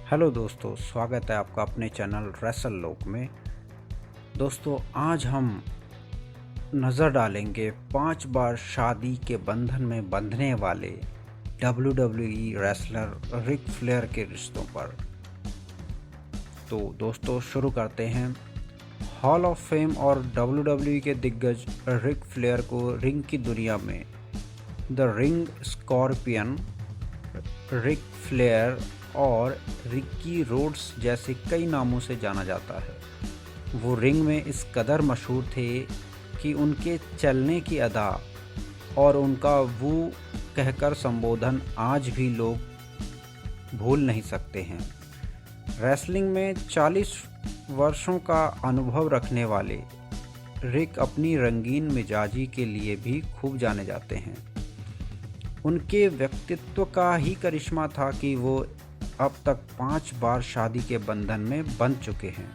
Hello दोस्तों, स्वागत है आपका अपने चैनल रेसल लोक में। दोस्तों, आज हम नज़र डालेंगे 5 बार शादी के बंधन में बंधने वाले WWE रेसलर रिक फ्लेयर के रिश्तों पर। तो दोस्तों, शुरू करते हैं। हॉल ऑफ फेम और WWE के दिग्गज रिक फ्लेयर को रिंग की दुनिया में the ring scorpion, Ric Flair और रिकी रोड्स जैसे कई नामों से जाना जाता है। वो रिंग में इस कदर मशहूर थे कि उनके चलने की अदा और उनका वो कहकर संबोधन आज भी लोग भूल नहीं सकते हैं। रेसलिंग में 40 वर्षों का अनुभव रखने वाले रिक अपनी रंगीन मिजाजी के लिए भी खूब जाने जाते हैं। उनके व्यक्तित्व का ही करिश्मा था कि वो अब तक 5 बार शादी के बंधन में बंध चुके हैं।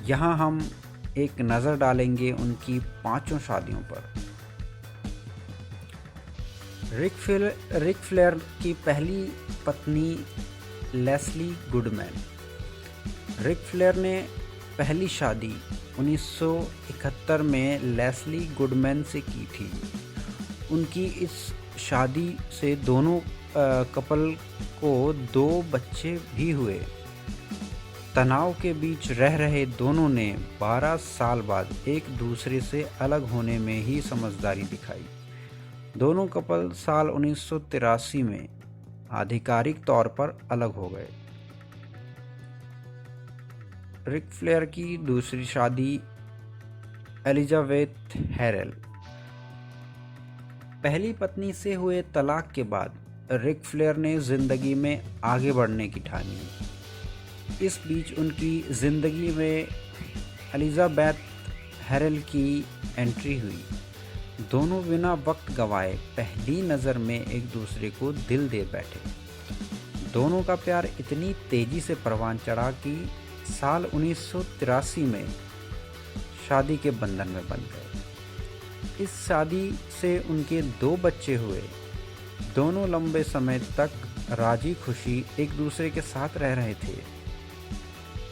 यहाँ हम एक नज़र डालेंगे उनकी 5 शादियों पर। रिक फ्लेयर की पहली पत्नी लेस्ली गुडमैन। रिक फ्लेयर ने पहली शादी 1971 में लेस्ली गुडमैन से की थी। उनकी इस शादी से दोनों कपल को 2 बच्चे भी हुए। तनाव के बीच रह रहे दोनों ने 12 साल बाद एक दूसरे से अलग होने में ही समझदारी दिखाई। दोनों कपल साल 1983 में आधिकारिक तौर पर अलग हो गए। रिक फ्लेयर की दूसरी शादी एलिजाबेथ हैरेल। पहली पत्नी से हुए तलाक के बाद रिक फ्लेयर ने ज़िंदगी में आगे बढ़ने की ठानी। इस बीच उनकी ज़िंदगी में एलिजाबेथ हैरेल की एंट्री हुई। दोनों बिना वक्त गंवाए पहली नज़र में एक दूसरे को दिल दे बैठे। दोनों का प्यार इतनी तेज़ी से परवान चढ़ा कि साल 1983 में शादी के बंधन में बंध गए। इस शादी से उनके 2 बच्चे हुए। दोनों लंबे समय तक राजी खुशी एक दूसरे के साथ रह रहे थे।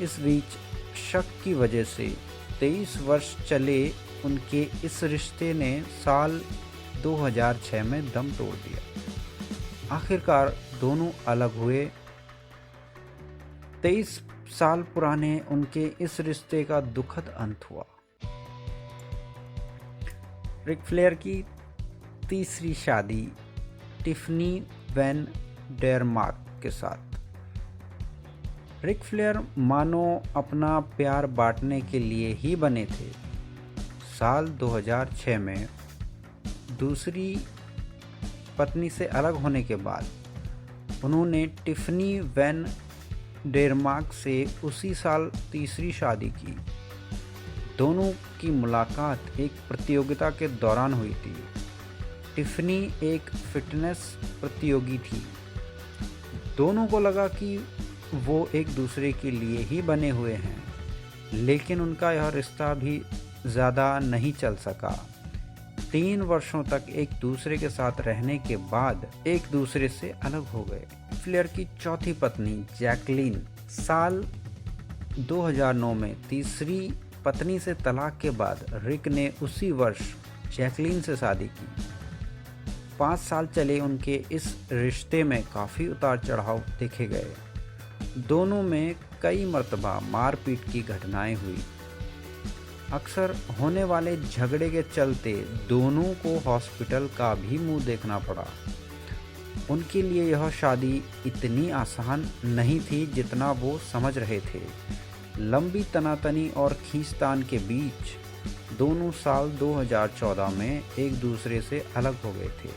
इस बीच शक की वजह से 23 वर्ष चले उनके इस रिश्ते ने साल 2006 में दम तोड़ दिया। आखिरकार दोनों अलग हुए। 23 साल पुराने उनके इस रिश्ते का दुखद अंत हुआ। रिक फ्लेयर की तीसरी शादी टिफनी वैन डेरमार्क के साथ। रिक फ्लेयर मानो अपना प्यार बांटने के लिए ही बने थे। साल 2006 में दूसरी पत्नी से अलग होने के बाद उन्होंने टिफनी वैन डेरमार्क से उसी साल तीसरी शादी की। दोनों की मुलाकात एक प्रतियोगिता के दौरान हुई थी। टिफनी एक फिटनेस प्रतियोगी थी। दोनों को लगा कि वो एक दूसरे के लिए ही बने हुए हैं, लेकिन उनका यह रिश्ता भी ज़्यादा नहीं चल सका। 3 वर्षों तक एक दूसरे के साथ रहने के बाद एक दूसरे से अलग हो गए। फ्लेयर की चौथी पत्नी जैकलीन। साल 2009 में तीसरी पत्नी से तलाक के बाद रिक ने उसी वर्ष जैकलीन से शादी की। 5 साल चले उनके इस रिश्ते में काफ़ी उतार चढ़ाव देखे गए। दोनों में कई मर्तबा मारपीट की घटनाएं हुई। अक्सर होने वाले झगड़े के चलते दोनों को हॉस्पिटल का भी मुंह देखना पड़ा। उनके लिए यह शादी इतनी आसान नहीं थी जितना वो समझ रहे थे। लंबी तनातनी और खींचतान के बीच दोनों साल 2014 में एक दूसरे से अलग हो गए थे।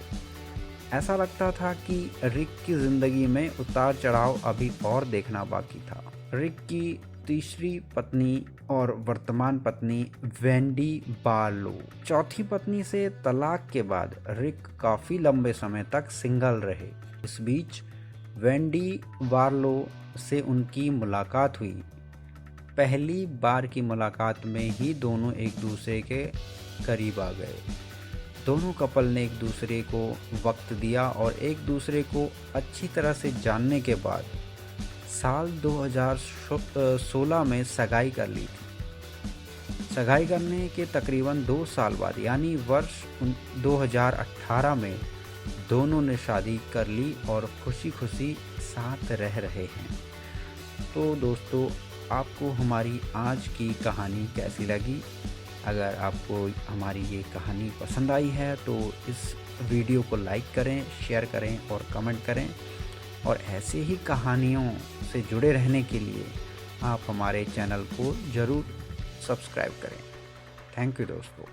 ऐसा लगता था कि रिक की ज़िंदगी में उतार चढ़ाव अभी और देखना बाकी था। रिक की तीसरी पत्नी और वर्तमान पत्नी वेंडी बार्लो। चौथी पत्नी से तलाक के बाद रिक काफ़ी लंबे समय तक सिंगल रहे। इस बीच वेंडी बार्लो से उनकी मुलाकात हुई। पहली बार की मुलाकात में ही दोनों एक दूसरे के करीब आ गए। दोनों कपल ने एक दूसरे को वक्त दिया और एक दूसरे को अच्छी तरह से जानने के बाद साल 2016 में सगाई कर ली थी। सगाई करने के तकरीबन 2 साल बाद यानी वर्ष 2018 में दोनों ने शादी कर ली और खुशी खुशी साथ रह रहे हैं। तो दोस्तों, आपको हमारी आज की कहानी कैसी लगी? अगर आपको हमारी ये कहानी पसंद आई है तो इस वीडियो को लाइक करें, शेयर करें और कमेंट करें। और ऐसे ही कहानियों से जुड़े रहने के लिए आप हमारे चैनल को ज़रूर सब्सक्राइब करें। थैंक यू दोस्तों।